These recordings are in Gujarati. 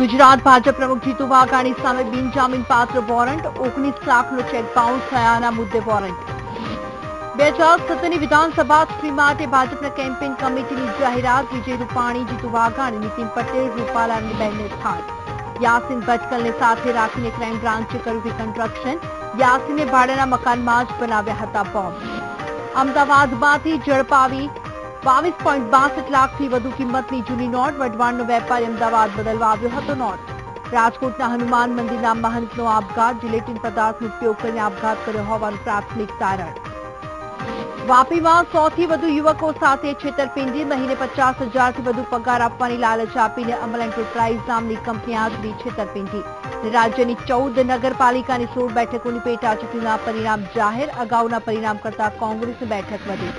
ગુજરાત ભાજપ પ્રમુખ જીતુ વાઘાણી સામે બિનજામીનપાત્ર વોરંટ, 19 લાખનો ચેક બાઉન્સ થયાના મુદ્દે વોરંટ. 2017ની વિધાનસભા ચૂંટણી માટે ભાજપના કેમ્પેઇન કમિટીની જાહેરાત. વિજય રૂપાણી, જીતુ વાઘાણી, નીતિન પટેલ, રૂપાલાબેનને સ્થાન. યાસીન ભટકલને સાથે રાખીને ક્રાઇમ બ્રાન્ચે કર્યું રિકન્સ્ટ્રક્શન. યાસીને ભાડાના મકાનમાં જ બનાવ્યા હતા બોમ્બ. અમદાવાદમાંથી ઝડપાવી 22.62 લાખથી વધુ કિંમતની જૂની નોટ. વઢવાણનો વેપારી અમદાવાદ બદલવા આવ્યો હતો નોટ. રાજકોટના હનુમાન મંદિરના મહંતનો આપઘાત. જિલેટીન પદાર્થનો ઉપયોગ કરીને આપઘાત કર્યો હોવાનું પ્રાથમિક તારણ. વાપીમાં 100થી વધુ યુવકો સાથે છેતરપિંડી. મહિને 50,000થી વધુ પગાર આપવાની લાલચ આપીને અમલ એન્ટરપ્રાઇઝ નામની કંપની આચરી છેતરપિંડી. રાજ્યની 14 નગરપાલિકાની 16 બેઠકોની પેટા ચૂંટણીના પરિણામ જાહેર. અગાઉના પરિણામ કરતા કોંગ્રેસની બેઠક વધી.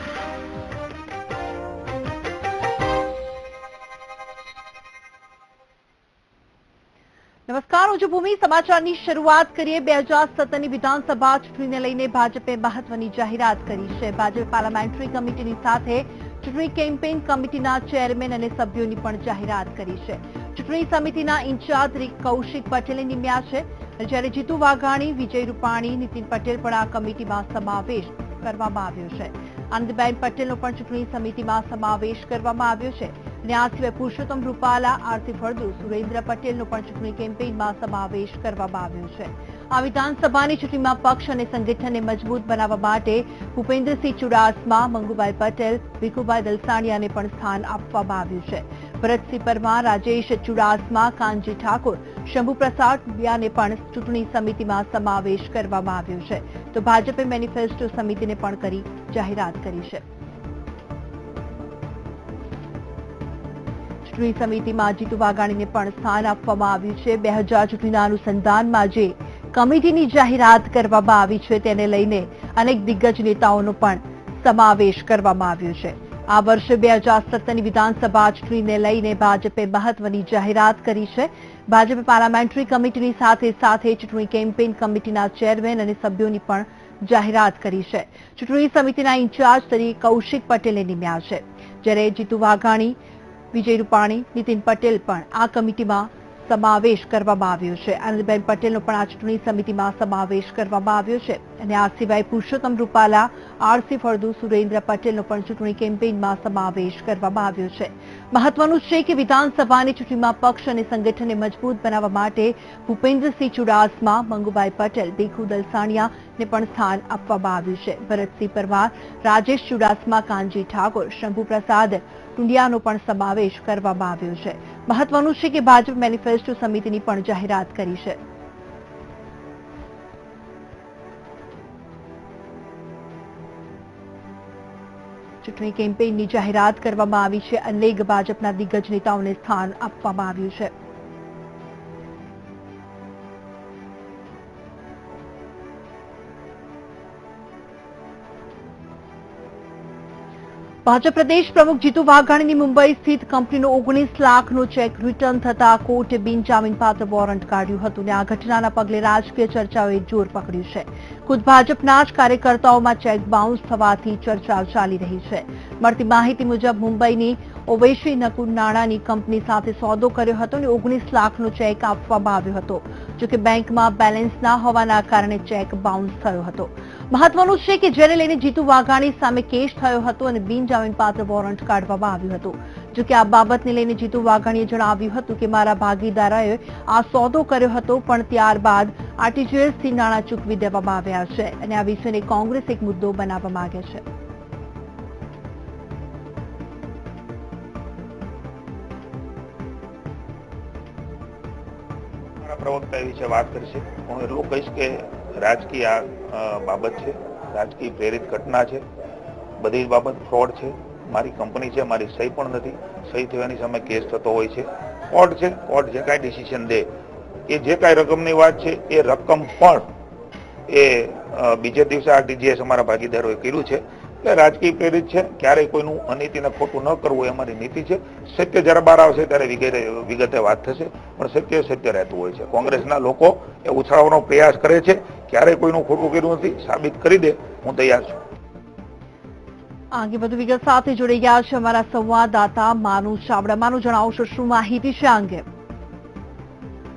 નમસ્કાર, હું છું ભૂમિ. સમાચારની શરૂઆત કરીએ. 2017ની વિધાનસભા ચૂંટણીને લઈને ભાજપે મહત્વની જાહેરાત કરી છે. ભાજપે પાર્લામેન્ટરી કમિટીની સાથે ચૂંટણી કેમ્પેઇન કમિટીના ચેરમેન અને સભ્યોની પણ જાહેરાત કરી છે. ચૂંટણી સમિતિના ઇન્ચાર્જ તરીકે કૌશિક પટેલે નિમ્યા છે, જ્યારે જીતુ વાઘાણી, વિજય રૂપાણી, નીતિન પટેલ પણ આ કમિટીમાં સમાવેશ કરવામાં આવ્યો છે. આનંદબેન પટેલનો પણ ચૂંટણી સમિતિમાં સમાવેશ કરવામાં આવ્યો છે. અને આ સિવાય પુરુષોત્તમ રૂપાલા, આરસી ફળદુ, સુરેન્દ્ર પટેલનો પણ ચૂંટણી કેમ્પેઇનમાં સમાવેશ કરવામાં આવ્યો છે. આ વિધાનસભાની ચૂંટણીમાં પક્ષ અને સંગઠનને મજબૂત બનાવવા માટે ભૂપેન્દ્રસિંહ ચુડાસમા, મંગુભાઈ પટેલ, ભીખુભાઈ દલસાણિયાને પણ સ્થાન આપવામાં આવ્યું છે. ભરતસિંહ પરમાર, રાજેશ ચુડાસમા, કાનજી ઠાકોર, શંભુપ્રસાદ ટુડિયાને પણ ચૂંટણી સમિતિમાં સમાવેશ કરવામાં આવ્યો છે. તો ભાજપે મેનિફેસ્ટો સમિતિને પણ કરી જાહેરાત કરી છે. ચૂંટણી સમિતિમાં જીતુ વાઘાણીને પણ સ્થાન આપવામાં આવ્યું છે. 2000 ચૂંટણીના અનુસંધાનમાં જે કમિટીની જાહેરાત કરવામાં આવી છે તેને લઈને અનેક દિગ્ગજ નેતાઓનો પણ સમાવેશ કરવામાં આવ્યો છે. આ વર્ષે 2017ની વિધાનસભા ચૂંટણીને લઈને ભાજપે મહત્વની જાહેરાત કરી છે. ભાજપે પાર્લામેન્ટરી કમિટીની સાથે સાથે ચૂંટણી કેમ્પેઇન કમિટીના ચેરમેન અને સભ્યોની પણ જાહેરાત કરી છે. ચૂંટણી સમિતિના ઇન્ચાર્જ તરીકે કૌશિક પટેલે નિમ્યા છે, જ્યારે જીતુ વાઘાણી, વિજય રૂપાણી, નીતિન પટેલ પણ આ કમિટીમાં સમાવેશ કરવામાં આવ્યો છે. આનંદબેન પટેલનો પણ આ ચૂંટણી સમિતિમાં સમાવેશ કરવામાં આવ્યો છે. અને આ સિવાય પુરુષોત્તમ રૂપાલા, આરસી ફળદુ, સુરેન્દ્ર પટેલનો પણ ચૂંટણી કેમ્પેઇનમાં સમાવેશ કરવામાં આવ્યો છે. મહત્વનું છે કે વિધાનસભાની ચૂંટણીમાં પક્ષ અને સંગઠનને મજબૂત બનાવવા માટે ભૂપેન્દ્રસિંહ ચુડાસમા, મંગુભાઈ પટેલ, ભીખુ દલસાણિયાને પણ સ્થાન આપવામાં આવ્યું છે. ભરતસિંહ પરમાર, રાજેશ ચુડાસમા, કાનજી ઠાકોર, શંભુપ્રસાદ ટુડિયાનો પણ સમાવેશ કરવામાં આવ્યો છે. મહત્વનું છે કે ભાજપ મેનિફેસ્ટો સમિતિની પણ જાહેરાત કરી છે. ચૂંટણી કેમ્પેઇનની જાહેરાત કરવામાં આવી છે. અનેક ભાજપના દિગ્ગજ નેતાઓને સ્થાન આપવામાં આવ્યું છે. ભાજપ પ્રદેશ પ્રમુખ જીતુ વાઘાણીની મુંબઈ સ્થિત કંપનીનો 19 લાખનો ચેક રિટર્ન થતા કોર્ટે બિનજામીનપાત્ર વોરંટ કાઢ્યું હતું. અને આ ઘટનાના પગલે રાજકીય ચર્ચાઓએ જોર પકડ્યું છે. ખુદ ભાજપના જ કાર્યકર્તાઓમાં ચેક બાઉન્સ થવાથી ચર્ચા ચાલી રહી છે. મળતી માહિતી મુજબ મુંબઈની ઓવેશી નકુર નાણાંની કંપની સાથે સોદો કર્યો હતો અને 19 લાખનો ચેક આપવામાં આવ્યો હતો. જોકે બેંકમાં બેલેન્સ ના હોવાના કારણે ચેક બાઉન્સ થયો હતો. મહત્વનું છે કે જેને લઈને જીતુ વાઘાણી સામે કેસ થયો હતો અને બિનજામીનપાત્ર વોરંટ કાઢવામાં આવ્યું હતું. જોકે આ બાબતને લઈને જીતુ વાઘાણીએ જણાવ્યું હતું કે મારા ભાગીદારોએ આ સોદો કર્યો હતો, પણ ત્યારબાદ આરટીજીએસથી નાણાં ચૂકવી દેવામાં આવ્યા છે. અને આ વિષયને કોંગ્રેસ એક મુદ્દો બનાવવા માંગે છે. પ્રવક્તા એ વિશે વાત કરશે. હું એટલું કહીશ કે રાજકીય બાબત છે, રાજકીય પ્રેરિત ઘટના છે. બધી જ બાબત ફ્રોડ છે. મારી કંપની છે, મારી સહી પણ નથી. સહી થવાની સામે કેસ થતો હોય છે. કોર્ટ છે, કોર્ટ જે કાંઈ ડિસિઝન દે એ જે કાંઈ રકમની વાત છે એ રકમ પણ એ બીજે દિવસે આરટીજીએસ અમારા ભાગીદારોએ કર્યું છે. એટલે રાજકીય પ્રેરિત છે. ક્યારેય કોઈનું અનીતિને ખોટું ન કરવું એ અમારી નીતિ છે. સત્ય જ્યારે બહાર આવશે ત્યારે વિગતે વાત થશે, પણ સત્ય સત્ય રહેતું હોય છે. કોંગ્રેસના લોકો એ ઉછાળવાનો પ્રયાસ કરે છે. ક્યારેય કોઈનું ખોટું કર્યું નથી. સાબિત કરી દે, હું તૈયાર છું. આગે વધુ વિગત સાથે જોડાઈ ગયા છે અમારા સંવાદદાતા માનુ ચાવડા. માનુ, જણાવશો શું માહિતી છે આ અંગે?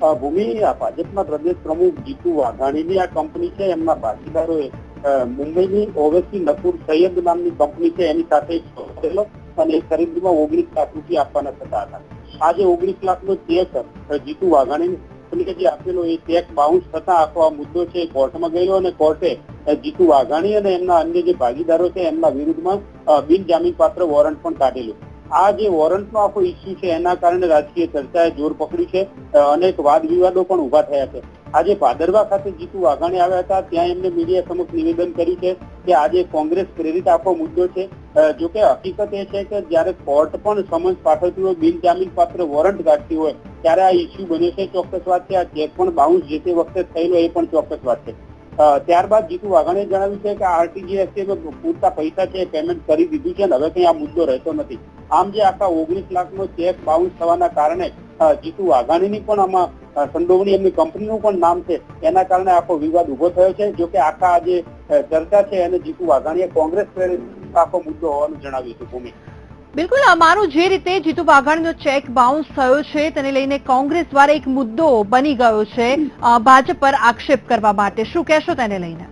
ભૂમિ ભાજપના પ્રદેશ પ્રમુખ જીતુ વાઘાણીની આ કંપની છે, એમના ભાગીદારોએ મુંબઈની ઓવેસી નકુર સૈયદ નામની કંપની છે એની સાથે કરેલો અને એ ખરીદીમાં 19 લાખ રૂપિયા આપવાના થતા હતા. આજે 19 લાખનો ચેક જીતુ વાઘાણીને જે આપેલો એ ચેક બાઉન્સ થતા આખો આ મુદ્દો છે કોર્ટમાં ગયેલો અને કોર્ટે જીતુ વાઘાણી અને એમના અન્ય જે ભાગીદારો છે એમના વિરુદ્ધમાં બિનજામીન પાત્ર વોરંટ પણ કાઢેલું. આ જે વોરંટનો આખો ઇસ્યુ છે એના કારણે રાજકીય ચર્ચાએ જોર પકડ્યું છે, અનેક વાદ વિવાદો પણ ઉભા થયા છે. આજે ભાદરવા ખાતે જીતુ વાઘાણી આવ્યા હતા, ત્યાં એમને મીડિયા સમક્ષ નિવેદન કર્યું છે કે આજે કોંગ્રેસ પ્રેરિત આખો મુદ્દો છે. જોકે હકીકત એ છે કે જયારે કોર્ટ પણ સમન્સ પાઠવતી હોય, બિનજામીન પાત્ર વોરંટ કાઢતી હોય ત્યારે આ ઇસ્યુ બન્યો છે, ચોક્કસ વાત છે. આ ચેક પણ બાઉન્સ જે તે વખતે થયેલો એ પણ ચોક્કસ વાત છે. ત્યારબાદ જીતુ વાઘાણીએ જણાવ્યું છે કે આરટીજીએસ પૂરતા પૈસા છે પેમેન્ટ કરી દીધું છે અને હવે કઈ આ મુદ્દો રહેતો નથી. આમ જે આખા 19 લાખનો ચેક બાઉન્સ થવાના કારણે જીતુ વાઘાણીની પણ આમાં સંડોવણી, એમની કંપનીનું પણ નામ છે, એના કારણે આખો વિવાદ ઉભો થયો છે. જોકે આખા આ જે ચર્ચા છે એને જીતુ વાઘાણીએ કોંગ્રેસ પ્રેરિત આખો મુદ્દો હોવાનું જણાવ્યું હતું. ભૂમિ, બિલકુલ, અમારું જે રીતે જીતુ વાઘાણીનો ચેક બાઉન્સ થયો છે તેને લઈને કોંગ્રેસ દ્વારા એક મુદ્દો બની ગયો છે ભાજપ પર આક્ષેપ કરવા માટે, શું કહેશો તેને લઈને?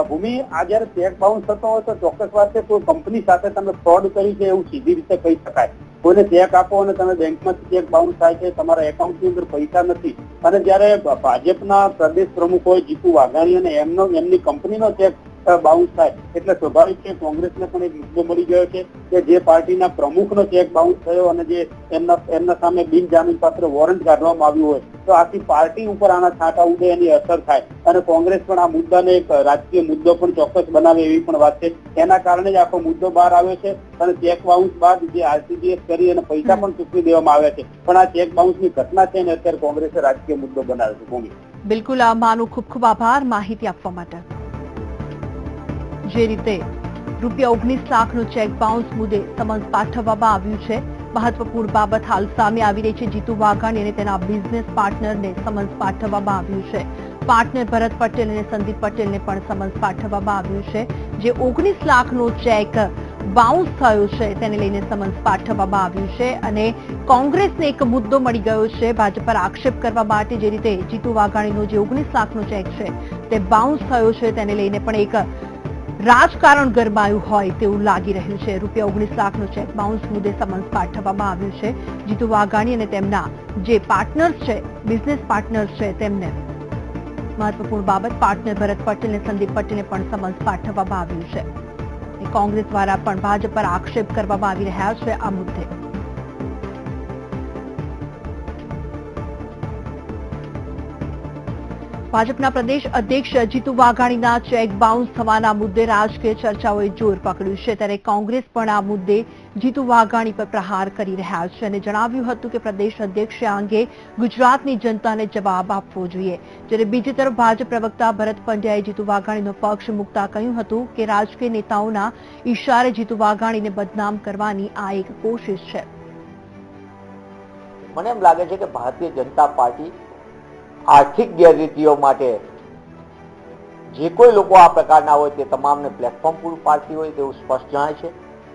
ભૂમિ, આ જયારે ચેક બાઉન્સ થતો હોય તો ચોક્કસ વાત છે, કોઈ કંપની સાથે તમે ફ્રોડ કરી છે એવું સીધી રીતે કહી શકાય. કોઈને ચેક આપો અને તમે બેંકમાંથી ચેક બાઉન્સ થાય છે, તમારા એકાઉન્ટની અંદર પૈસા નથી, અને જયારે ભાજપના પ્રદેશ પ્રમુખ હોય જીતુ વાઘાણી અને એમની કંપનીનો ચેક બાઉન્સ થાય એટલે સ્વાભાવિક છે કોંગ્રેસને પણ એક મુદ્દો મળી ગયો છે કે જે પાર્ટીના પ્રમુખનો ચેક બાઉન્સ થયો અને જે એમના સામે બિનજામીન પાત્ર વોરંટ કાઢવામાં આવ્યું હોય તો આખી પાર્ટી ઉપર આના છાંટા ઉડે એની અસર થાય અને કોંગ્રેસ પણ આ મુદ્દાને એક રાજકીય મુદ્દો પણ ચોક્કસ બનાવે એવી પણ વાત છે. એના કારણે જ આખો મુદ્દો બહાર આવ્યો છે અને ચેક બાઉન્સ બાદ જે આરટીજીએસ કરી અને પૈસા પણ ચૂકવી દેવામાં આવ્યા છે, પણ આ ચેક બાઉન્સની ઘટના છે ને અત્યારે કોંગ્રેસે રાજકીય મુદ્દો બનાવ્યો છે. ભૂમિ, બિલકુલ, માનો ખૂબ ખૂબ આભાર માહિતી આપવા માટે. જે રીતે ₹19 લાખનો ચેક બાઉન્સ મુદ્દે સમન્સ પાઠવવામાં આવ્યું છે, મહત્વપૂર્ણ બાબત હાલ સામે આવી રહી છે. જીતુ વાઘાણી અને તેના બિઝનેસ પાર્ટનરને સમન્સ પાઠવવામાં આવ્યું છે. પાર્ટનર ભરત પટેલ અને સંદીપ પટેલને પણ સમન્સ પાઠવવામાં આવ્યું છે. જે 19 લાખનો ચેક બાઉન્સ થયો છે તેને લઈને સમન્સ પાઠવવામાં આવ્યું છે અને કોંગ્રેસને એક મુદ્દો મળી ગયો છે ભાજપ પર આક્ષેપ કરવા માટે. જે રીતે જીતુ વાઘાણીનો જે 19 લાખનો ચેક છે તે બાઉન્સ થયો છે તેને લઈને પણ એક રાજકારણ ગરમાયું હોય તેવું લાગી રહ્યું છે. ₹19 લાખનો ચેક બાઉન્સ મુદ્દે સમન્સ પાઠવવામાં આવ્યું છે. જીતુ વાઘાણી અને તેમના જે પાર્ટનર્સ છે, બિઝનેસ પાર્ટનર્સ છે, તેમને મહત્વપૂર્ણ બાબત પાર્ટનર ભરત પટેલ અને સંદીપ પટેલને પણ સમન્સ પાઠવવામાં આવ્યું છે. કોંગ્રેસ દ્વારા પણ ભાજપ પર આક્ષેપ કરવામાં આવી રહ્યા છે આ મુદ્દે. ભાજપના પ્રદેશ અધ્યક્ષ જીતુ વાઘાણીના ચેક બાઉન્સ થવાના મુદ્દે રાજકીય ચર્ચાઓએ જોર પકડ્યું છે, ત્યારે કોંગ્રેસ પણ આ મુદ્દે જીતુ વાઘાણી પર પ્રહાર કરી રહ્યા છે અને જણાવ્યું હતું કે પ્રદેશ અધ્યક્ષે આ અંગે ગુજરાતની જનતાને જવાબ આપવો જોઈએ. જ્યારે બીજી તરફ ભાજપ પ્રવક્તા ભરત પંડ્યાએ જીતુ વાઘાણીનો પક્ષ મૂકતા કહ્યું હતું કે રાજકીય નેતાઓના ઇશારે જીતુ વાઘાણીને બદનામ કરવાની આ એક કોશિશ છે. મને એમ લાગે છે કે ભારતીય જનતા પાર્ટી આર્થિક ગેરરીતિઓ માટે જે કોઈ લોકો આ પ્રકારના હોય તે તમામને પ્લેટફોર્મ પૂરું પાડતી હોય તેવું સ્પષ્ટ જણાય છે.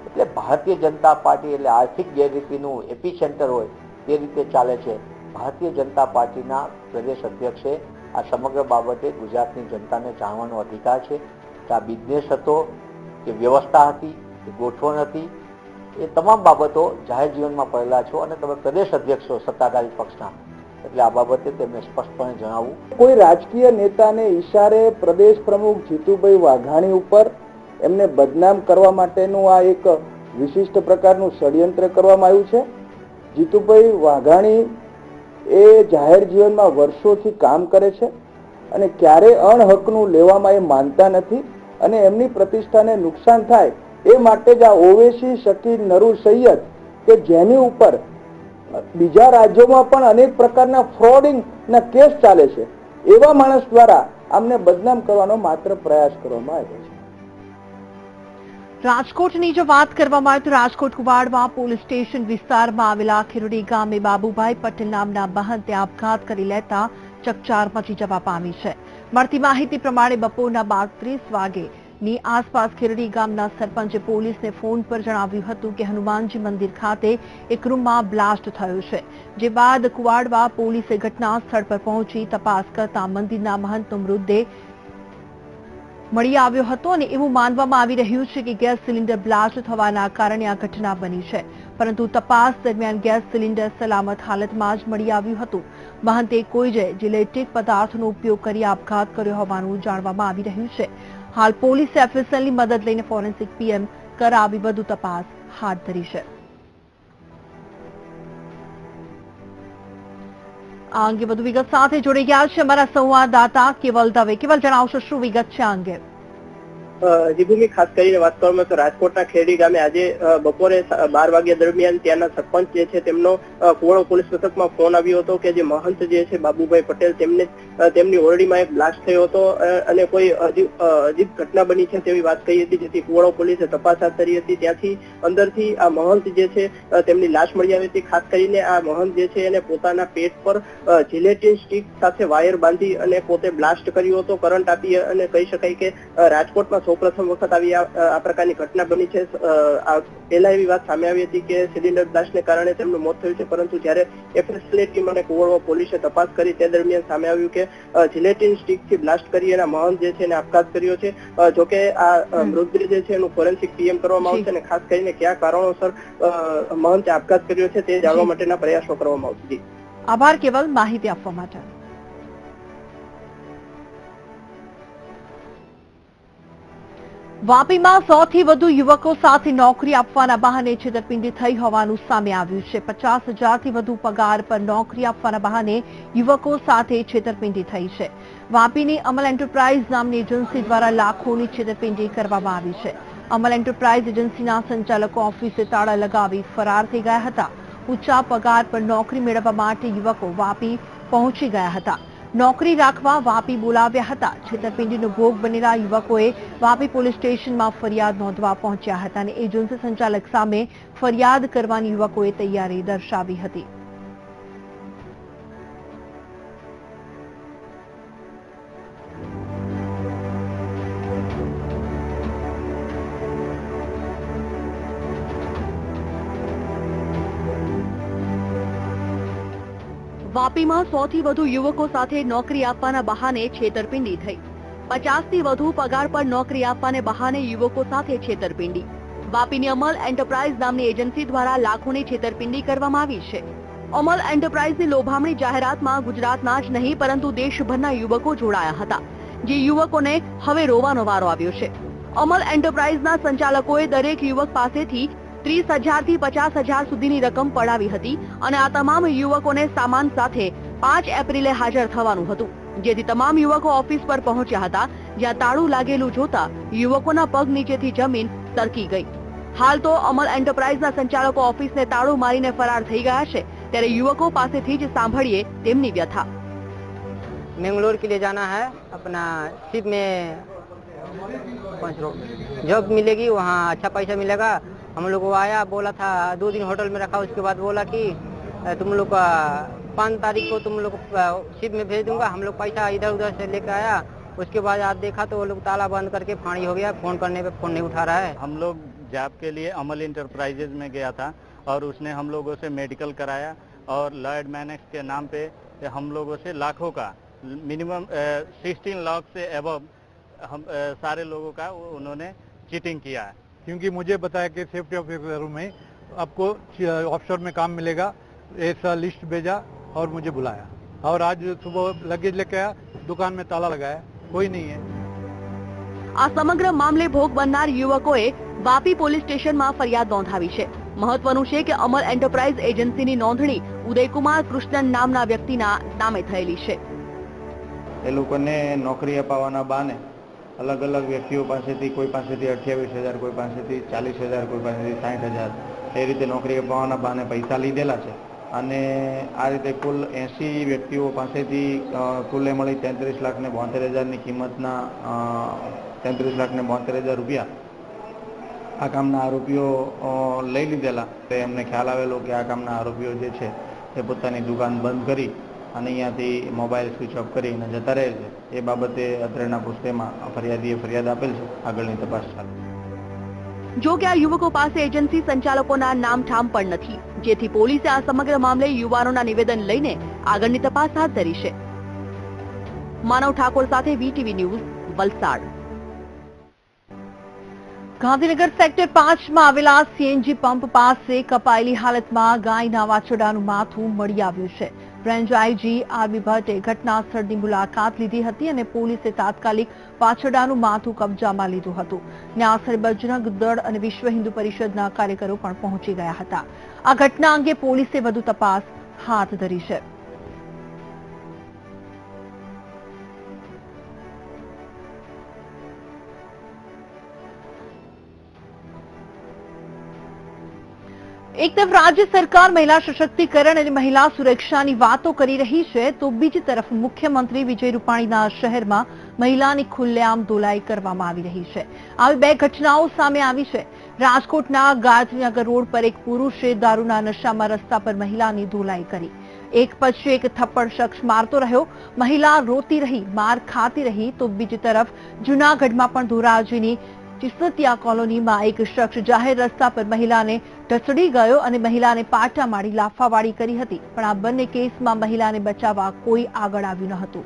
એટલે ભારતીય જનતા પાર્ટી એટલે આર્થિક ગેરરીતિનું એપી સેન્ટર હોય તે રીતે ચાલે છે. ભારતીય જનતા પાર્ટીના પ્રદેશ અધ્યક્ષે આ સમગ્ર બાબતે ગુજરાતની જનતાને જાણવાનો અધિકાર છે કે આ બિઝનેસ હતો કે વ્યવસ્થા હતી કે ગોઠવણ હતી, એ તમામ બાબતો જાહેર જીવનમાં પડેલા છો અને તમે પ્રદેશ અધ્યક્ષો સત્તાધારી પક્ષના, એટલે આ બાબતે તેમને સ્પષ્ટપણે જણાવવું. કોઈ રાજકીય નેતાને ઈશારે પ્રદેશ પ્રમુખ જીતુભાઈ વાઘાણી ઉપર એમને બદનામ કરવા માટેનું આ એક વિશિષ્ટ પ્રકારનું ષડયંત્ર કરવામાં આવ્યું છે. જીતુભાઈ વાઘાણી એ જાહેર જીવનમાં વર્ષોથી કામ કરે છે અને ક્યારે અણહકનું લેવામાં એ માનતા નથી અને એમની પ્રતિષ્ઠાને નુકસાન થાય એ માટે જ આ ઓવેસી શકીર નરૂર સૈયદ કે જેની ઉપર બીજા રાજ્યોમાં પણ અનેક પ્રકારના ફ્રોડિંગના કેસ ચાલે છે, એવા માણસ દ્વારા આમને બદનામ કરવાનો માત્ર પ્રયાસ કરવામાં આવ્યો છે. રાજકોટની જો વાત કરવામાં આવે તો રાજકોટ કુવાડમાં પોલીસ સ્ટેશન વિસ્તારમાં આવેલા ખીરોડી ગામે બાબુભાઈ પટેલ નામના મહંતે આપઘાત કરી લેતા ચકચાર મચી જવા પામી છે. મળતી માહિતી પ્રમાણે બપોરના 32 વાગે ની આસપાસ ખીરડી ગામના સરપંચે પોલીસને ફોન પર જણાવ્યું હતું કે હનુમાનજી મંદિર ખાતે એક રૂમમાં બ્લાસ્ટ થયો છે, જે બાદ કુવાડવા પોલીસે ઘટના સ્થળ પર પહોંચી તપાસ કરતા મંદિરના મહંતનો મૃતદેહ મળી આવ્યો હતો અને એવું માનવામાં આવી રહ્યું છે કે ગેસ સિલિન્ડર બ્લાસ્ટ થવાના કારણે આ ઘટના બની છે, પરંતુ તપાસ દરમિયાન ગેસ સિલિન્ડર સલામત હાલતમાં જ મળી આવ્યું હતું. મહંતે કોઈ ઇલેક્ટ્રિક પદાર્થનો ઉપયોગ કરી આપઘાત કર્યો હોવાનું જાણવામાં આવી રહ્યું છે. હાલ પોલીસે એફએસએલની મદદ લઈને ફોરેન્સિક પીએમ કરાવી વધુ તપાસ હાથ ધરી છે. આ અંગે વધુ વિગત સાથે જોડી ગયા છે અમારા સંવાદદાતા કેવલ દવે. કેવલ, જણાવશો શું વિગત છે આ અંગે? જીભૂમિ, ખાસ કરીને વાત કરવામાં તો રાજકોટના ખેરડી ગામે આજે બપોરે 12 વાગ્યા દરમિયાન ત્યાંના સરપંચ જે છે તેમનો કુવાડો પોલીસ મથકમાં ફોન આવ્યો હતો કે જે મહંત જે છે બાબુભાઈ પટેલ તેમની ઓરડીમાં એક બ્લાસ્ટ થયો હતો અને કોઈ અજીબ ઘટના બની છે તેવી વાત કહી હતી, જેથી કુવાડો પોલીસે તપાસ હાથ ધરી હતી. ત્યાંથી અંદરથી આ મહંત જે છે તેમની લાશ મળી આવી હતી. ખાસ કરીને આ મહંત જે છે એને પોતાના પેટ પર જિલેટિન સ્ટીક સાથે વાયર બાંધી અને પોતે બ્લાસ્ટ કર્યો હતો, કરંટ આપી, અને કહી શકાય કે રાજકોટમાં સૌપ્રથમ વખત આવી આ પ્રકારની ઘટના બની છે. પહેલા એવી વાત સામે આવી હતી કે સિલિન્ડર બ્લાસ્ટને કારણે તેમનું મોત થયું છે, પરંતુ જ્યારે એફએસએલ ટીમ અને કુવાડવા પોલીસે તપાસ કરી તે દરમિયાન સામે આવ્યું કે જિલેટિન સ્ટીકથી બ્લાસ્ટ કરી એના મહંત જે છે એને આપઘાત કર્યો છે. જોકે આ મૃતદેહ જે છે એનું ફોરેન્સિક પીએમ કરવામાં આવશે અને ખાસ કરીને કયા કારણોસર મહંતે આપઘાત કર્યો છે તે જાણવા માટેના પ્રયાસો કરવામાં આવશે. આભાર કેવલ, માહિતી આપવા માટે. વાપીમાં 100 થી વધુ યુવકો સાથે નોકરી આપવાના બહાને છેતરપિંડી થઈ હોવાનું સામે આવ્યું છે. 50,000 થી વધુ પગાર પર નોકરી આપવાના બહાને યુવકો સાથે છેતરપિંડી થઈ છે. વાપીની અમલ એન્ટરપ્રાઇઝ નામની એજન્સી દ્વારા લાખોની છેતરપિંડી કરવામાં આવી છે. અમલ એન્ટરપ્રાઇઝ એજન્સીના સંચાલકો ઓફિસે તાળા લગાવી ફરાર થઈ ગયા હતા. ઊંચા પગાર પર નોકરી મેળવવા માટે યુવકો વાપી પહોંચી ગયા હતા. નોકરી રાખવા વાપી બોલાવ્યા હતા. છેતરપિંડીનો ભોગ બનેલા યુવકોએ વાપી પોલીસ સ્ટેશનમાં ફરિયાદ નોંધવા પહોંચ્યા હતા અને એજન્સી સંચાલક સામે ફરિયાદ કરવાની યુવકોએ તૈયારી દર્શાવી હતી. વાપીમાં 100 થી વધુ યુવકો સાથે નોકરી આપવાના બહાને છેતરપિંડી થઈ. 50 થી વધુ પગાર પર નોકરી આપવાને બહાને યુવકો સાથે છેતરપિંડી. વાપીની અમલ એન્ટરપ્રાઇઝ નામની એજન્સી દ્વારા લાખોની છેતરપિંડી કરવામાં આવી છે. અમલ એન્ટરપ્રાઇઝની લોભામણી જાહેરાતમાં ગુજરાતના જ નહીં પરંતુ દેશભરના યુવકો જોડાયા હતા, જે યુવકોને હવે રોવાનો વારો આવ્યો છે. અમલ એન્ટરપ્રાઇઝના સંચાલકોએ દરેક યુવક પાસેથી 30,000 થી 50,000 સુધીની રકમ પડાવી હતી અને આ તમામ યુવકોને સામાન સાથે 5 એપ્રિલે હાજર થવાનું હતું, જેથી તમામ યુવકો ઓફિસ પર પહોંચ્યા હતા, જ્યાં તાળું લાગેલું જોતા યુવકોના પગ નીચેથી જમીન સરકી ગઈ. હાલ તો અમલ એન્ટરપ્રાઇઝના સંચાલકો ઓફિસને તાળું મારીને ફરાર થઈ ગયા છે, ત્યારે યુવકો પાસેથી જ સાંભળીએ તેમની વ્યથા. मैंगलोर के लिए जाना है, अपना शिप में 5 जॉब मिलेगी, वहाँ अच्छा पैसा मिलेगा. हम लोग को आया, बोला था 2 दिन होटल में रखा, उसके बाद बोला कि तुम लोग का 5 तारीख को तुम लोग शिप में भेज दूंगा. हम लोग पैसा इधर उधर से लेकर आया, उसके बाद आज देखा तो वो लोग ताला बंद करके फाड़ी हो गया. फोन करने पे फोन नहीं उठा रहा है. हम लोग जॉब के लिए अमल इंटरप्राइजेज में गया था और उसने हम लोगों से मेडिकल कराया और लॉयड मैनेक्स के नाम पे हम लोगों से लाखों का मिनिमम 16 लाख से एबव हम सारे लोगों का उन्होंने चीटिंग किया है. क्योंकि मुझे बताया कि सेफ्टी ऑफिसर में आपको ऑफशोर में काम मिलेगा, ऐसा लिस्ट भेजा और मुझे बुलाया और आज सुबह लगेज लेके आया, दुकान में ताला लगाया, कोई नहीं है. આ સમગ્ર મામલે ભોગ બનનાર યુવકોએ વાપી પોલીસ સ્ટેશનમાં ફરિયાદ નોંધાવી છે. મહત્વનું છે કે અમલ એન્ટરપ્રાઇઝ એજન્સીની નોંધણી ઉદયકુમાર કૃષ્ણન નામના વ્યક્તિના નામે થયેલી છે. એ લોકોને નોકરી અપાવવાના બહાને અલગ અલગ વ્યક્તિઓ પાસેથી કોઈ પાસેથી 28,000, કોઈ પાસેથી 40,000, કોઈ પાસેથી 60,000 એ રીતે નોકરી અપાવવાના બહાને પૈસા લીધેલા છે અને આ રીતે કુલ 80 વ્યક્તિઓ પાસેથી કુલ મળી 33,72,000ની કિંમતના 33,72,000 રૂપિયા આ કામના આરોપીઓ લઈ લીધેલા. એમને ખ્યાલ આવેલો કે આ કામના આરોપીઓ જે છે એ પોતાની દુકાન બંધ કરી અને અહીંયાથી મોબાઈલ સ્વિચ ઓફ કરીને જતા રહે છે. એ બાબતે અત્રેના પુસ્તકમાં ફરિયાદીએ ફરિયાદ આપેલ છે. આગળની તપાસ ચાલુ. જો કે આ યુવકો પાસે એજન્સી સંચાલકોના નામ ઠામ પણ નથી, જેથી પોલીસે આ સમગ્ર મામલે યુવાનોના નિવેદન લઈને આગળની તપાસ હાથ ધરી છે. માનવ ઠાકોર સાથે VTV news, Valsad. Gandhinagar sector 5માં આવેલા CNG પંપ પાસે કપાયેલી હાલતમાં ગાયના વાછરડાનું માથું મળી આવ્યું છે. રેન્જ IG RB ભટ્ટે ઘટના સ્થળની મુલાકાત લીધી હતી અને પોલીસે તાત્કાલિક વાછરડાનું માથું કબજામાં લીધું હતું. આ સ્થળે બજરંગ દળ અને વિશ્વ હિન્દુ પરિષદના કાર્યકરો પણ પહોંચી ગયા હતા. આ ઘટના અંગે પોલીસે વધુ તપાસ હાથ ધરી છે. એક તરફ રાજ્ય સરકાર મહિલા સશક્તિકરણ અને મહિલા સુરક્ષાની વાતો કરી રહી છે, તો બીજી તરફ મુખ્યમંત્રી વિજય રૂપાણીના શહેરમાં મહિલાની ખુલ્લેઆમ ધોલાઈ કરવામાં આવી રહી છે. આવી બે ઘટનાઓ સામે આવી છે. રાજકોટના ગાયત્રીનગર રોડ પર એક પુરુષે દારૂના નશામાં રસ્તા પર મહિલાની ધોલાઈ કરી. એક પછી એક થપ્પડ શખ્સ મારતો રહ્યો, મહિલા રોતી રહી, માર ખાતી રહી. તો બીજી તરફ જૂનાગઢમાં પણ ધોરાજીની ચિસ્તિયા કોલોનીમાં એક શખ્સ જાહેર રસ્તા પર મહિલાને ઢસડી ગયો અને મહિલાને પાટા મારી લાફાવાળી કરી હતી. પણ આ બંને કેસમાં મહિલાને બચાવવા કોઈ આગળ આવ્યું ન હતું.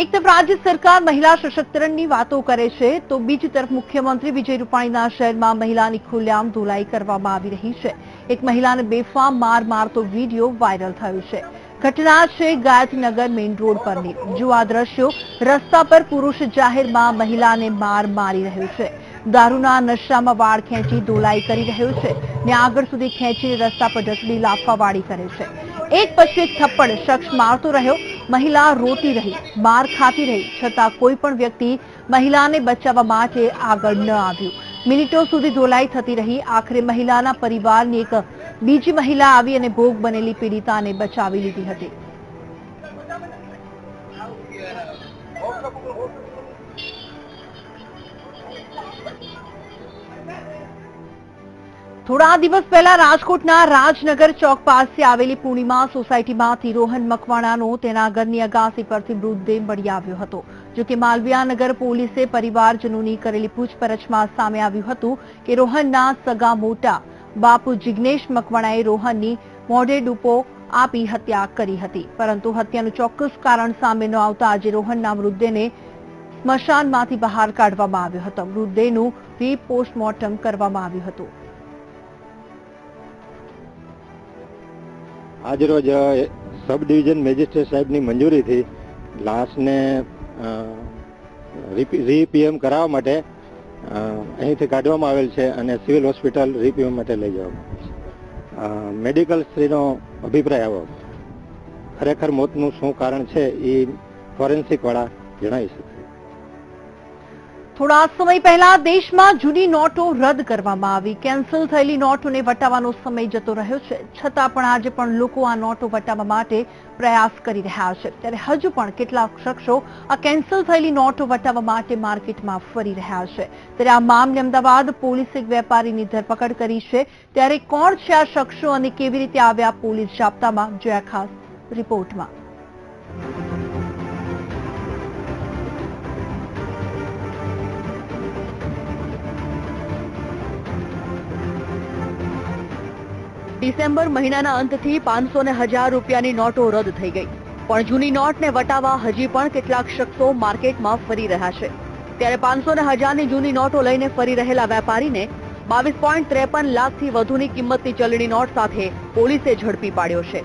એક તરફ રાજ્ય સરકાર મહિલા સશક્તિકરણની વાતો કરે છે, તો બીજી તરફ મુખ્યમંત્રી વિજય રૂપાણીના શહેરમાં મહિલાની ખુલ્લેઆમ ધોલાઈ કરવામાં આવી રહી છે. એક મહિલાને બેફામ માર મારતો વિડીયો વાયરલ થયો છે. ઘટના છે ગાયત્રીનગર મેઇન રોડ પરની. જો આ દ્રશ્યો, રસ્તા પર પુરુષ જાહેરમાં મહિલાને માર મારી રહ્યો છે, દારૂના નશામાં વાળ ખેંચી ધોલાઈ કરી રહ્યો છે ને આગળ સુધી ખેંચીને રસ્તા પર ઢસડી લાફાવાળી કરે છે. એક પછી એક થપ્પડ શખ્સ મારતો રહ્યો, મહિલા રોતી રહી, માર ખાતી રહી, છતાં કોઈ પણ વ્યક્તિ મહિલાને બચાવવા માટે આગળ ન આવ્યું. મિનિટો સુધી ધોલાઈ થતી રહી. આખરે મહિલાના પરિવારની એક બીજી મહિલા આવી અને ભોગ બનેલી પીડિતાને બચાવી લીધી હતી. થોડા દિવસ પહેલા રાજકોટના રાજનગર ચોક પાસે આવેલી પૂર્ણિમા સોસાયટીમાંથી રોહન મકવાણાનો તેના ઘરની અગાસી પરથી મૃતદેહ મળી આવ્યો હતો. જો કે માલવીયાનગર પોલીસે પરિવારજનોની કરેલી પૂછપરછમાં સામે આવ્યું હતું કે રોહનના સગા મોટા બાપુ જિગ્નેશ મકવાણાએ રોહનની મોઢે ડૂપો આપી હત્યા કરી હતી. પરંતુ હત્યાનું ચોક્કસ કારણ સામે ન આવતા આજે રોહનના મૃતદેહને સ્મશાનમાંથી બહાર કાઢવામાં આવ્યો હતો. મૃતદેહનું રીપોસ્ટમોર્ટમ કરવામાં આવ્યું હતું. આજરોજ સબ ડિવિઝન મેજિસ્ટ્રેટ સાહેબની મંજૂરીથી લાશને રીપીએમ કરાવવા માટે અહીંથી કાઢવામાં આવેલ છે અને સિવિલ હોસ્પિટલ રીપીએમ માટે લઈ જવામાં આવે છે. મેડિકલ શ્રીનો અભિપ્રાય આવો, ખરેખર મોતનું શું કારણ છે એ ફોરેન્સિક વાળા જણાવી શકશે. થોડા સમય પહેલા દેશમાં જૂની નોટો રદ કરવામાં આવી. કેન્સલ થયેલી નોટોને વટાવવાનો સમય જતો રહ્યો છે, છતાં પણ આજે પણ લોકો આ નોટો વટાવવા માટે પ્રયાસ કરી રહ્યા છે. ત્યારે હજુ પણ કેટલાક શખ્સો આ કેન્સલ થયેલી નોટો વટાવવા માટે માર્કેટમાં ફરી રહ્યા છે. ત્યારે આ મામલે અમદાવાદ પોલીસે એક વેપારીની ધરપકડ કરી છે. ત્યારે કોણ છે આ શખ્સો અને કેવી રીતે આવ્યા પોલીસ જાપ્તામાં, જોયા ખાસ રિપોર્ટમાં. ડિસેમ્બર મહિનાના અંતથી 500 ને 1000 રૂપિયાની નોટો રદ થઈ ગઈ, પણ જૂની નોટને વટાવવા હજી પણ કેટલાક શખ્સો માર્કેટમાં ફરી રહ્યા છે. ત્યારે 500 ને 1000 ની જૂની નોટો લઈને ફરી રહેલા વેપારીને 22.53 લાખથી વધુની કિંમતની ચલણી નોટ સાથે પોલીસે ઝડપી પાડ્યો છે.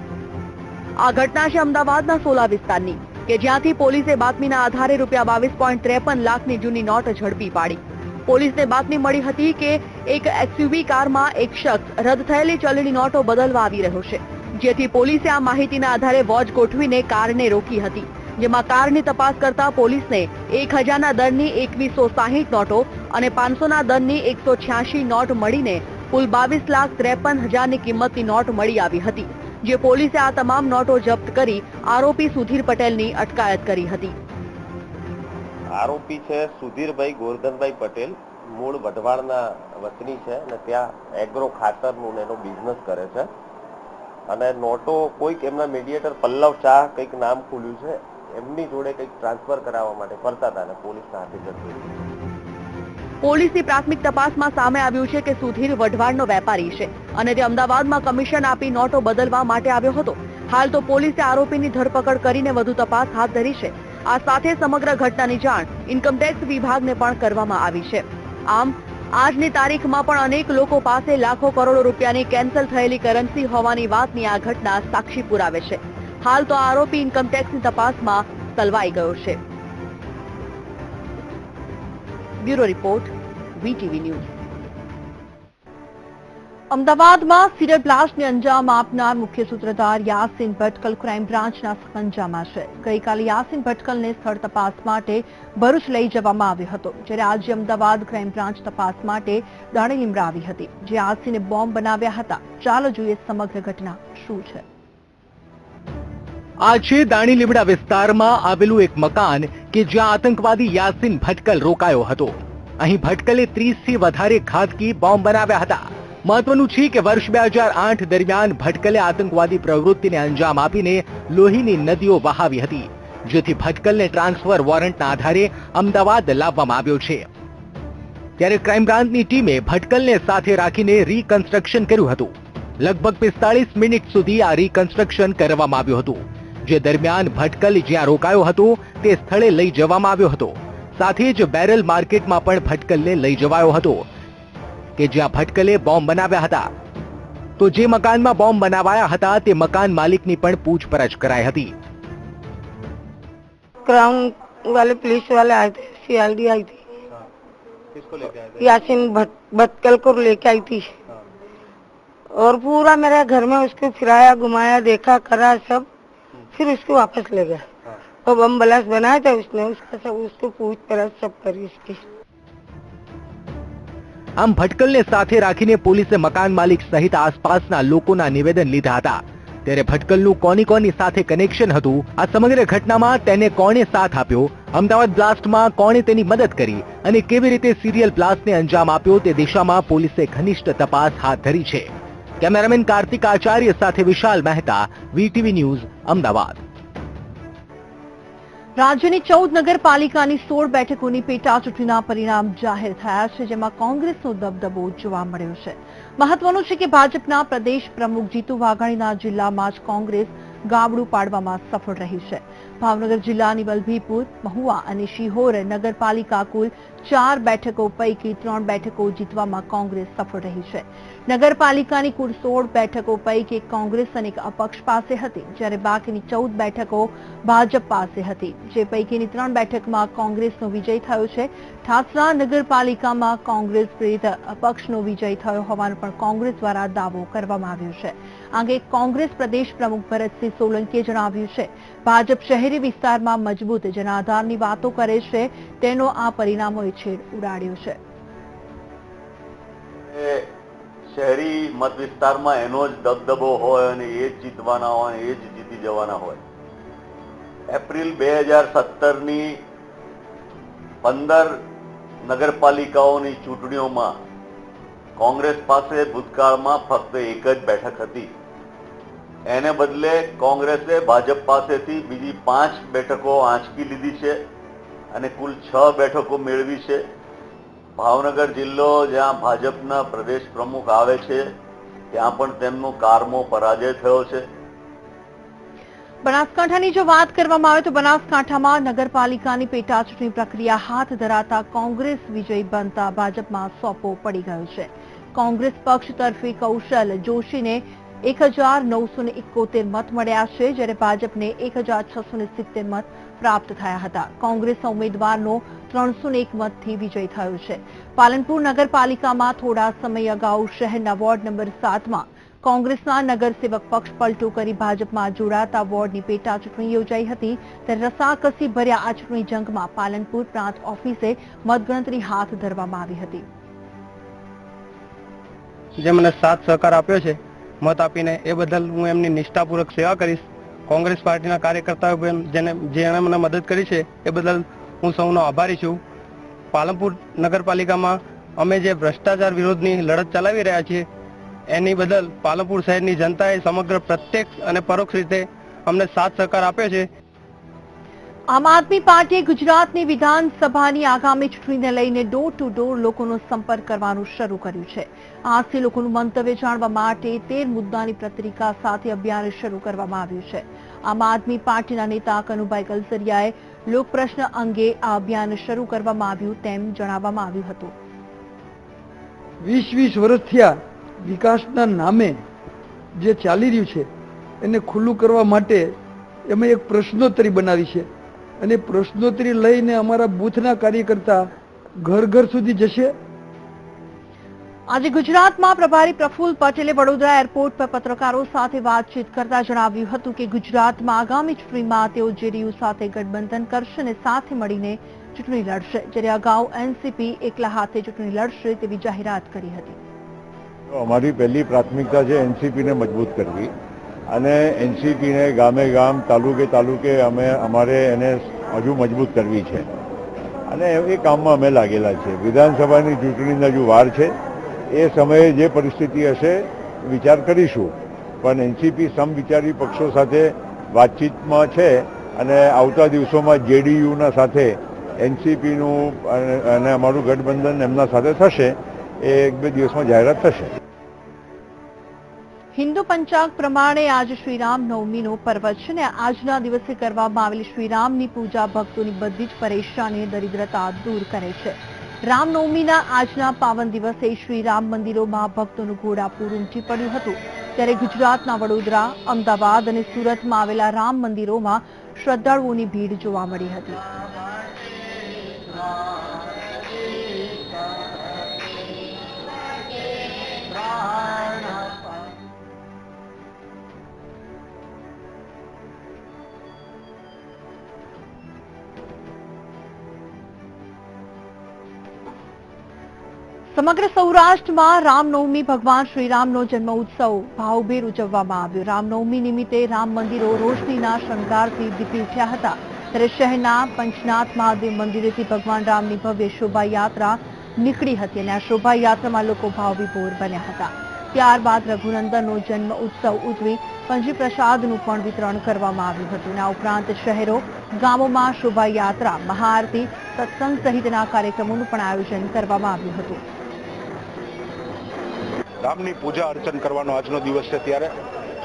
આ ઘટના છે અમદાવાદના સોલા વિસ્તારની, કે જ્યાંથી પોલીસે બાતમીના આધારે રૂપિયા 22.53 લાખની જૂની નોટ ઝડપી પાડી. પોલીસને બાતમી મળી હતી કે એક એસયુવી કારમાં એક શખ્સ રદ થયેલી ચલણી નોટો બદલવા આવી રહ્યો છે, જેથી પોલીસે આ માહિતીના આધારે વોચ ગોઠવીને કારને રોકી હતી. જેમાં કારની તપાસ કરતા પોલીસને 1000ના દરની 2160 નોટો અને 500ના દરની 186 નોટ મળીને કુલ 22,53,000ની કિંમતની નોટ મળી આવી હતી. જે પોલીસે આ તમામ નોટો જપ્ત કરી આરોપી સુધીર પટેલની અટકાયત કરી હતી. આરોપી છે સુધીરભાઈ ગોરધનભાઈ પટેલ, મૂળ વઢવાણના વતની છે અને ત્યાં એગ્રો ખાતરનું એનો બિઝનેસ કરે છે અને નોટો કોઈક એમના મીડિયેટર પલ્લવ શાહ કંઈક નામ ખુલ્યું છે, એમની જોડે કંઈક ટ્રાન્સફર કરાવવા માટે ફરતા હતા અને પોલીસના હાથે જતું. પોલીસની પ્રાથમિક તપાસમાં સામે આવ્યું છે કે સુધીર વઢવાણનો વેપારી છે અને તે અમદાવાદમાં કમિશન આપી નોટો બદલવા માટે આવ્યો હતો. હાલ તો પોલીસે આરોપીની ધરપકડ કરીને વધુ તપાસ હાથ ધરી છે. આ સાથે સમગ્ર ઘટનાની જાણ ઇન્કમટેક્સ વિભાગને પણ કરવામાં આવી છે. આમ આજની તારીખમાં પણ અનેક લોકો પાસે લાખો કરોડો રૂપિયાની કેન્સલ થયેલી કરન્સી હોવાની વાતની આ ઘટના સાક્ષી પુરાવે છે. હાલ તો આરોપી ઇન્કમટેક્સની તપાસમાં સલવાઈ ગયો છે. Bureau report, VTV news. અમદાવાદમાં સિરિયલ બ્લાસ્ટને અંજામ આપનાર મુખ્ય સૂત્રધાર યાસીન ભટકલ ક્રાઇમ બ્રાન્ચના સંકંજામાં છે. ગઈકાલે યાસીન ભટકલને સ્થળ તપાસ માટે ભરૂચ લઈ જવામાં આવ્યો હતો, જ્યારે આજે અમદાવાદ ક્રાઇમ બ્રાન્ચ તપાસ માટે દાણીલીમડા આવી હતી, જે યાસીને બોમ્બ બનાવ્યા હતા. ચાલો જોઈએ સમગ્ર ઘટના શું છે. આજે દાણીલીમડા વિસ્તારમાં આવેલું એક મકાન કે જ્યાં આતંકવાદી યાસીન ભટકલ રોકાયો હતો. અહીં ભટકલે 30 થી વધારે ઘાતકી બોમ્બ બનાવ્યા હતા. મહત્વનું છે કે વર્ષ 2008 દરમિયાન ભટકલે આતંકવાદી પ્રવૃત્તિને અંજામ આપીને લોહીની નદીઓ વહાવી હતી, જેથી ભટકલને ટ્રાન્સફર વોરંટના આધારે અમદાવાદ લાવવામાં આવ્યો છે. ત્યારે ક્રાઇમ બ્રાન્ચની ટીમે ભટકલને સાથે રાખીને રીકન્સ્ટ્રક્શન કર્યું હતું. લગભગ 45 મિનિટ સુધી આ રીકન્સ્ટ્રક્શન કરવામાં આવ્યું હતું, જે દરમિયાન ભટકલ જ્યાં રોકાયો હતો તે સ્થળે લઈ જવામાં આવ્યો હતો. સાથે જ બેરલ માર્કેટમાં પણ ભટકલને લઈ જવાયો હતો કે જ્યાં ભટકલે બોમ્બ બનાવ્યા હતા. તો જે મકાનમાં બોમ્બ બનાવાયા હતા તે મકાન માલિકની પણ પૂછપરછ કરાઈ હતી. क्राउन वाले पुलिस वाले आए थे, सीआईडी आई थी. किसको लेके आए थे? यासीन भटकल को लेके आई थी और पूरा मेरे घर में उसको फिराया, घुमाया, देखा, करा सब, फिर उसको वापस ले गया. और बम ब्लास्ट बनाया था उसने, उसका सब उसको पूछपरछ सब करी उसकी. આમ ભટકલને સાથે રાખીને પોલીસે મકાન માલિક સહિત આસપાસના લોકોના નિવેદન લીધા હતા. ત્યારે ભટકલનું કોની સાથે કનેક્શન હતું, આ સમગ્ર ઘટનામાં તેને કોણે સાથ આપ્યો, અમદાવાદ બ્લાસ્ટમાં કોણે તેની મદદ કરી અને કેવી રીતે સિરિયલ બ્લાસ્ટને અંજામ આપ્યો તે દિશામાં પોલીસે ઘનિષ્ઠ તપાસ હાથ ધરી છે. કેમેરામેન કાર્તિક આચાર્ય સાથે વિશાલ મહેતા, વીટીવી ન્યૂઝ, અમદાવાદ. રાજ્યની 14 નગરપાલિકાની 16 બેઠકોની પેટા ચૂંટણીના પરિણામ જાહેર થયા છે, જેમાં કોંગ્રેસનો દબદબો જોવા મળ્યો છે. મહત્વનું છે કે ભાજપના પ્રદેશ પ્રમુખ જીતુ વાઘાણીના જિલ્લામાં જ કોંગ્રેસ ગાબડું પાડવામાં સફળ રહી છે. ભાવનગર જિલ્લાની વલભીપુર, મહુવા અને શિહોર નગરપાલિકા કુલ 4 બેઠકો પૈકી 3 બેઠકો જીતવામાં કોંગ્રેસ સફળ રહી છે. નગરપાલિકાની કુલ 16 બેઠકો પૈકી કોંગ્રેસ અને એક અપક્ષ પાસે હતી, જ્યારે બાકીની 14 બેઠકો ભાજપ પાસે હતી, જે પૈકીની 3 બેઠકમાં કોંગ્રેસનો વિજય થયો છે. ઠાસરા નગરપાલિકામાં કોંગ્રેસ પ્રેરિત અપક્ષનો વિજય થયો હોવાનો પણ કોંગ્રેસ દ્વારા દાવો કરવામાં આવ્યો છે. આ અંગે કોંગ્રેસ પ્રદેશ પ્રમુખ ભરતસિંહ સોલંકીએ જણાવ્યું છે, ભાજપ શહેરી વિસ્તારમાં મજબૂત જનાધારની વાતો કરે છે, તેનો આ પરિણામોએ છેડ ઉડાડ્યો છે. શહેરી મત વિસ્તારમાં એનો જ દબદબો હોય અને એ જ જીતવાના હોય, એ જ જીતી જવાના હોય. એપ્રિલ 2017ની 15 નગરપાલિકાઓની ચૂંટણીઓમાં કોંગ્રેસ પાસે ભૂતકાળમાં ફક્ત એક જ બેઠક હતી. એને બદલે કોંગ્રેસે ભાજપ પાસેથી બીજી 5 બેઠકો આંચકી લીધી છે અને કુલ 6 બેઠકો મેળવી છે. ભાવનગર જિલ્લો જ્યાં ભાજપના પ્રદેશ પ્રમુખ આવે છે ત્યાં પણ તેમનો કારમો પરાજય થયો છે. બનાસકાંઠાની જો વાત કરવામાં આવે તો બનાસકાંઠામાં નગરપાલિકાની પેટા ચૂંટણી પ્રક્રિયા હાથ ધરાતા કોંગ્રેસ વિજયી બનતા ભાજપમાં સોપો પડી ગયો છે. કોંગ્રેસ પક્ષ તરફી કૌશલ જોશીને 1971 મત મળ્યા છે, જ્યારે ભાજપને 1670 મત પ્રાપ્ત થયા હતા. કોંગ્રેસના ઉમેદવારનો 301 મતથી વિજય થયો છે. પાલનપુર નગરપાલિકામાં થોડા સમય અગાઉ શહેરના વોર્ડ નંબર 7માં કોંગ્રેસના નગરસેવક પક્ષ પલટો કરી ભાજપમાં જોડાતા વોર્ડની પેટા ચૂંટણી યોજાઈ હતી. ત્યારે રસાકસી ભર્યા આ ચૂંટણી જંગમાં પાલનપુર પ્રાંત ઓફિસે મતગણતરી હાથ ધરવામાં આવી હતી. જે મને સાથ સહકાર આપ્યો છે મત આપીને, એ બદલ હું એમની નિષ્ઠાપૂર્વક સેવા કરીશ. કોંગ્રેસ પાર્ટીના કાર્યકર્તાઓ જેણે મને મદદ કરી છે એ બદલ હું સૌનો આભારી છું. પાલનપુર નગરપાલિકામાં અમે જે ભ્રષ્ટાચાર વિરોધની લડત ચલાવી રહ્યા છીએ એની બદલ પાલનપુર શહેરની જનતાએ સમગ્ર પ્રત્યક્ષ અને પરોક્ષ રીતે અમને સાથ સહકાર આપ્યો છે. આમ આદમી પાર્ટીએ ગુજરાતની વિધાનસભાની આગામી ચૂંટણીને લઈને ડોર ટુ ડોર લોકોનો સંપર્ક કરવાનું શરૂ કર્યું છે. આજથી લોકોનું મંતવ્ય જાણવા માટે 13 મુદ્દાની પત્રિકા સાથે અભિયાન શરૂ કરવામાં આવ્યું છે. આમ આદમી પાર્ટીના નેતા કનુભાઈ કલસરિયાએ લોકપ્રશ્ન અંગે આ અભિયાન શરૂ કરવામાં આવ્યું તેમ જણાવવામાં આવ્યું હતું. 20 વર્ષ થયા વિકાસના નામે જે ચાલી રહ્યું છે એને ખુલ્લું કરવા માટે અમે એક પ્રશ્નોત્તરી બનાવી છે અને પ્રશ્નોત્તરી લઈને અમારા બૂથના કાર્યકર્તા ઘર ઘર સુધી જશે. આજે ગુજરાતમાં પ્રભારી પ્રફુલ્લ પટેલે વડોદરા એરપોર્ટ પર પત્રકારો સાથે વાતચીત કરતા જણાવ્યું હતું કે ગુજરાતમાં આગામી ચૂંટણીમાં તેઓ જેડીયુ સાથે ગઠબંધન કરશે અને સાથે મળીને ચૂંટણી લડશે, જ્યારે અગાઉ એનસીપી એકલા હાથે ચૂંટણી લડશે તેવી જાહેરાત કરી હતી. અમારી પહેલી પ્રાથમિકતા છે એનસીપીને મજબૂત કરવી અને એનસીપીને ગામે ગામ તાલુકે અમારે એને હજુ મજબૂત કરવી છે અને એ કામમાં અમે લાગેલા છે. વિધાનસભાની ચૂંટણીના હજુ વાર છે, એ સમયે જે પરિસ્થિતિ હશે વિચાર કરીશું, પણ એનસીપી સમવિચારી પક્ષો સાથે વાતચીતમાં છે અને આવતા દિવસોમાં જેડીયુના સાથે એનસીપીનું અને અમારું ગઠબંધન એમના સાથે થશે. એ 1-2 દિવસમાં જાહેરાત થશે. હિન્દુ પંચાંગ પ્રમાણે આજ શ્રીરામ નવમીનો પર્વ છે અને આજના દિવસે કરવામાં આવેલી શ્રીરામની પૂજા ભક્તોની બધી જ પરેશાની દરિદ્રતા દૂર કરે છે. રામનવમીના આજના પાવન દિવસે શ્રીરામ મંદિરોમાં ભક્તોનું ઘોડાપૂર ઉમટી પડ્યું હતું, ત્યારે ગુજરાતના વડોદરા, અમદાવાદ અને સુરતમાં આવેલા રામ મંદિરોમાં શ્રદ્ધાળુઓની ભીડ જોવા મળી હતી. સમગ્ર સૌરાષ્ટ્રમાં રામનવમી ભગવાન શ્રીરામનો જન્મ ઉત્સવ ભાવભેર ઉજવવામાં આવ્યો. રામનવમી નિમિત્તે રામ મંદિરો રોશનીના શણગારથી દીપી ઉઠ્યા હતા, ત્યારે શહેરના પંચનાથ મહાદેવ મંદિરેથી ભગવાન રામની ભવ્ય શોભાયાત્રા નીકળી હતી અને આ શોભાયાત્રામાં લોકો ભાવવિભોર બન્યા હતા. ત્યારબાદ રઘુનંદનનો જન્મ ઉત્સવ ઉજવી પંજી પ્રસાદનું પણ વિતરણ કરવામાં આવ્યું હતું. આ ઉપરાંત શહેરો ગામોમાં શોભાયાત્રા, મહાઆરતી, સત્સંગ સહિતના કાર્યક્રમોનું પણ આયોજન કરવામાં આવ્યું હતું. રામની પૂજા અર્ચન કરવાનો આજનો દિવસ છે, ત્યારે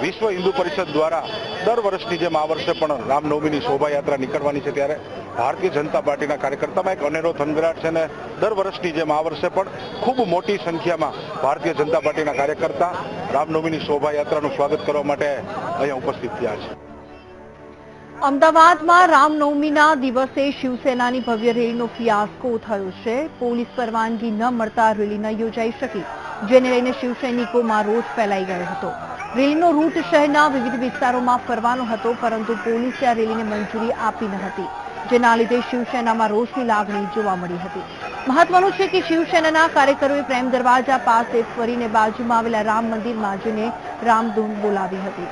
વિશ્વ હિન્દુ પરિષદ દ્વારા દર વર્ષની જેમ આ વર્ષે પણ રામનવમીની શોભાયાત્રા નીકળવાની છે, ત્યારે ભારતીય જનતા પાર્ટીના કાર્યકર્તામાં એક અનેરો થનગરાટ છે અને દર વર્ષની જેમ આ વર્ષે પણ ખૂબ મોટી સંખ્યામાં ભારતીય જનતા પાર્ટીના કાર્યકર્તા રામનવમીની શોભાયાત્રાનું સ્વાગત કરવા માટે અહીંયા ઉપસ્થિત થયા છે. અમદાવાદમાં રામનવમીના દિવસે શિવસેનાની ભવ્ય રેલીનો ફિયાસ્કો થયો છે. પોલીસ પરવાનગી ન મળતા રેલી ન યોજાઈ શકી, જેને લઈને શિવસૈનિકોમાં રોષ ફેલાઈ ગયો હતો. રેલીનો રૂટ શહેરના વિવિધ વિસ્તારોમાં ફરવાનો હતો, પરંતુ પોલીસે આ રેલીને મંજૂરી આપી ન હતી, જેના લીધે શિવસેનામાં રોષની લાગણી જોવા મળી હતી. મહત્વનું છે કે શિવસેનાના કાર્યકરોએ પ્રેમ દરવાજા પાસે ફરીને બાજુમાં આવેલા રામ મંદિરમાં જઈને રામધૂન બોલાવી હતી.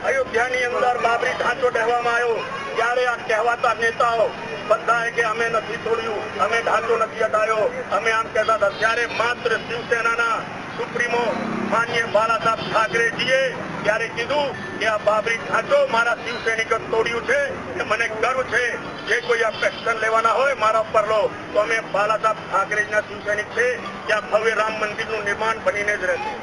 અયોધ્યાની અંદર બાબરી ઢાંચો કહેવામાં આવ્યો, ત્યારે આ કહેવાતા નેતાઓ બધાએ કે અમે નથી તોડ્યું, અમે ઢાંચો નથી હટાયો, અમે આમ કહેતા હતા, ત્યારે માત્ર શિવસેનાના સુપ્રીમો માનનીય બાળાસાહેબ ઠાકરેજીએ ત્યારે કીધું કે આ બાબરી ઢાંચો મારા શિવસૈનિકો તોડ્યું છે, એ મને ગર્વ છે. જે કોઈ આ એક્શન લેવાના હોય મારા ઉપર લો, તો અમે બાળાસાહેબ ઠાકરેજીના શિવસૈનિક છે, ત્યાં ભવ્ય રામ મંદિરનું નિર્માણ બનીને જ રહેશે.